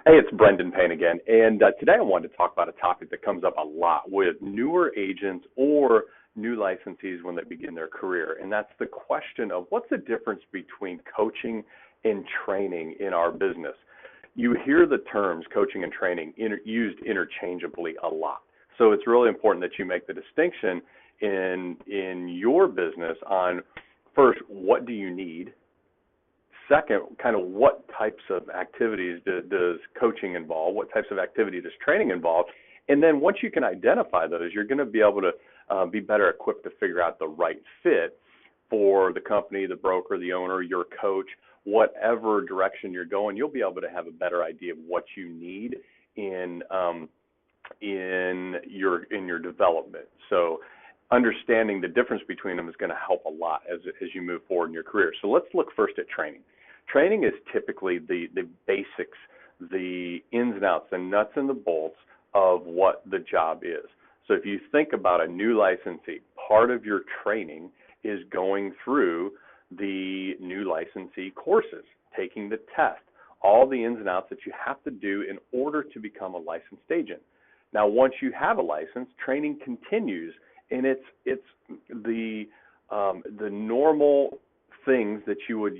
Hey, it's Brendan Payne again, and today I wanted to talk about a topic that comes up a lot with newer agents or new licensees when they begin their career, and that's the question of what's the difference between coaching and training in our business. You hear the terms coaching and training used interchangeably a lot, so it's really important that you make the distinction in your business on first, what do you need? Second, kind of what types of activities does coaching involve? What types of activity does training involve? And then once you can identify those, you're going to be able to be better equipped to figure out the right fit for the company, the broker, the owner, your coach, whatever direction you're going. You'll be able to have a better idea of what you need in your development. So understanding the difference between them is going to help a lot as you move forward in your career. So let's look first at training. Training is typically the basics, the ins and outs, the nuts and the bolts of what the job is. So if you think about a new licensee, part of your training is going through the new licensee courses, taking the test, all the ins and outs that you have to do in order to become a licensed agent. Now, once you have a license, training continues, and it's the normal things that you would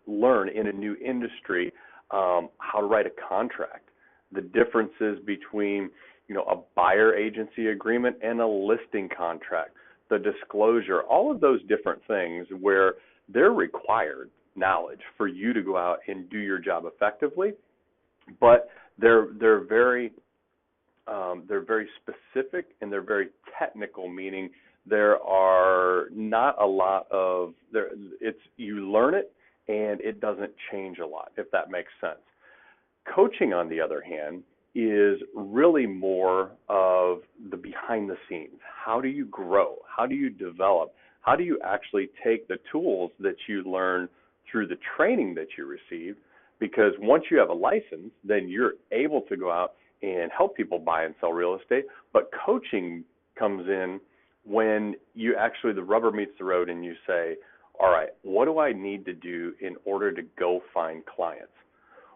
learn in a new industry, how to write a contract, the differences between a buyer agency agreement and a listing contract, the disclosure, all of those different things where they're required knowledge for you to go out and do your job effectively, but they're very specific and they're very technical, meaning there are not a lot of there. It's you learn it and it doesn't change a lot, if that makes sense. Coaching, on the other hand, is really more of the behind the scenes. How do you grow? How do you develop? How do you actually take the tools that you learn through the training that you receive? Because once you have a license, then you're able to go out and help people buy and sell real estate. But coaching comes in when you actually, the rubber meets the road and you say, all right, what do I need to do in order to go find clients?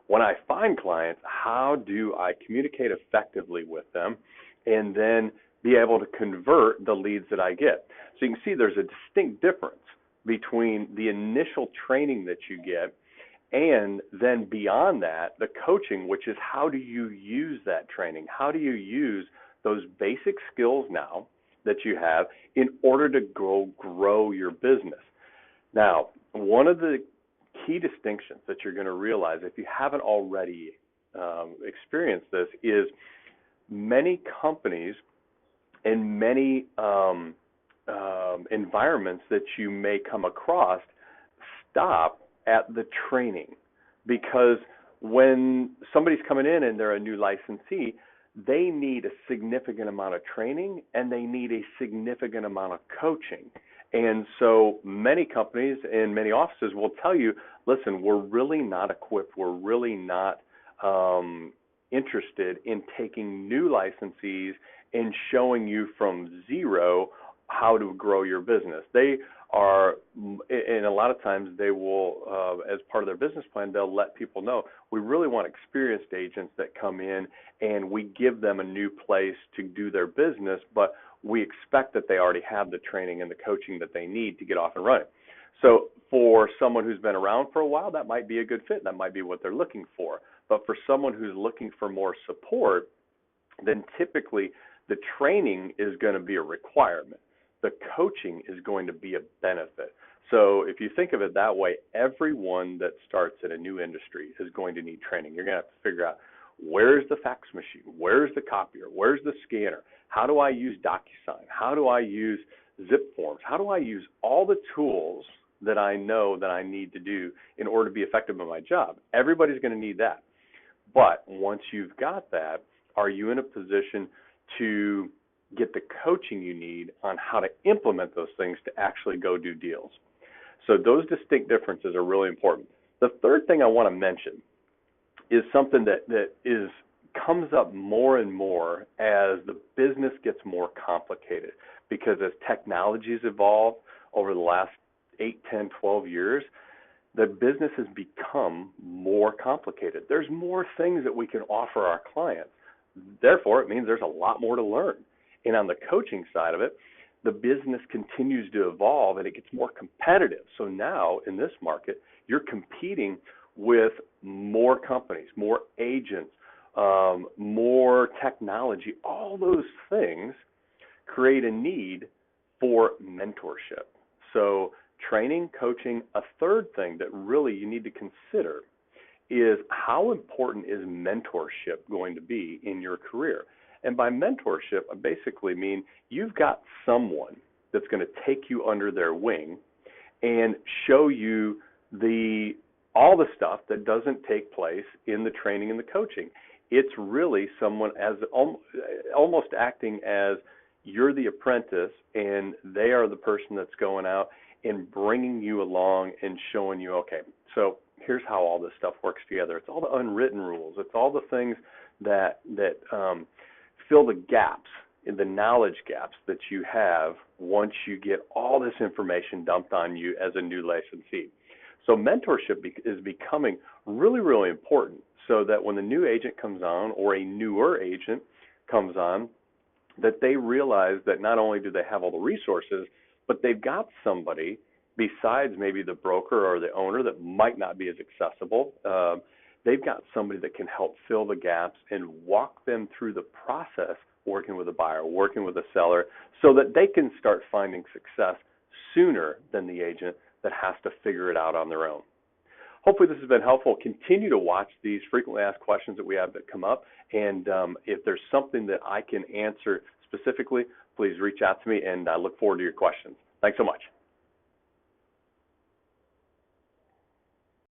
When I find clients, how do I communicate effectively with them and then be able to convert the leads that I get? So you can see there's a distinct difference between the initial training that you get and then beyond that, the coaching, which is how do you use that training? How do you use those basic skills now that you have in order to grow your business? Now, one of the key distinctions that you're going to realize if you haven't already experienced this is many companies and many environments that you may come across stop at the training, because when somebody's coming in and they're a new licensee, they need a significant amount of training and they need a significant amount of coaching. And so many companies and many offices will tell you, listen, we're really not equipped, we're really not interested in taking new licensees and showing you from zero how to grow your business. They are, and a lot of times they will, as part of their business plan, they'll let people know, we really want experienced agents that come in and we give them a new place to do their business, but we expect that they already have the training and the coaching that they need to get off and running. So for someone who's been around for a while, that might be a good fit. That might be what they're looking for. But for someone who's looking for more support, then typically the training is going to be a requirement. The coaching is going to be a benefit. So if you think of it that way, everyone that starts in a new industry is going to need training. You're going to have to figure out, where's the fax machine? Where's the copier? Where's the scanner? How do I use DocuSign? How do I use zip forms? How do I use all the tools that I know that I need to do in order to be effective in my job? Everybody's going to need that. But once you've got that, are you in a position to get the coaching you need on how to implement those things to actually go do deals? So those distinct differences are really important. The third thing I want to mention is something that comes up more and more as the business gets more complicated, because as technologies evolve over the last 8, 10, 12 years, the business has become more complicated. There's more things that we can offer our clients. Therefore, it means there's a lot more to learn. And on the coaching side of it, the business continues to evolve and it gets more competitive. So now in this market, you're competing with more companies, more agents, more technology. All those things create a need for mentorship. So training, coaching, a third thing that really you need to consider is how important is mentorship going to be in your career? And by mentorship, I basically mean you've got someone that's going to take you under their wing and show you all the stuff that doesn't take place in the training and the coaching. It's really someone as almost acting as you're the apprentice and they are the person that's going out and bringing you along and showing you, okay, so here's how all this stuff works together. It's all the unwritten rules. It's all the things that fill the gaps, in the knowledge gaps that you have once you get all this information dumped on you as a new licensee. So mentorship is becoming really, really important so that when the new agent comes on or a newer agent comes on, that they realize that not only do they have all the resources, but they've got somebody besides maybe the broker or the owner that might not be as accessible. They've got somebody that can help fill the gaps and walk them through the process, working with a buyer, working with a seller, so that they can start finding success sooner than the agent that has to figure it out on their own. Hopefully this has been helpful. Continue to watch these frequently asked questions that we have that come up, and if there's something that I can answer specifically, please reach out to me, and I look forward to your questions. Thanks so much.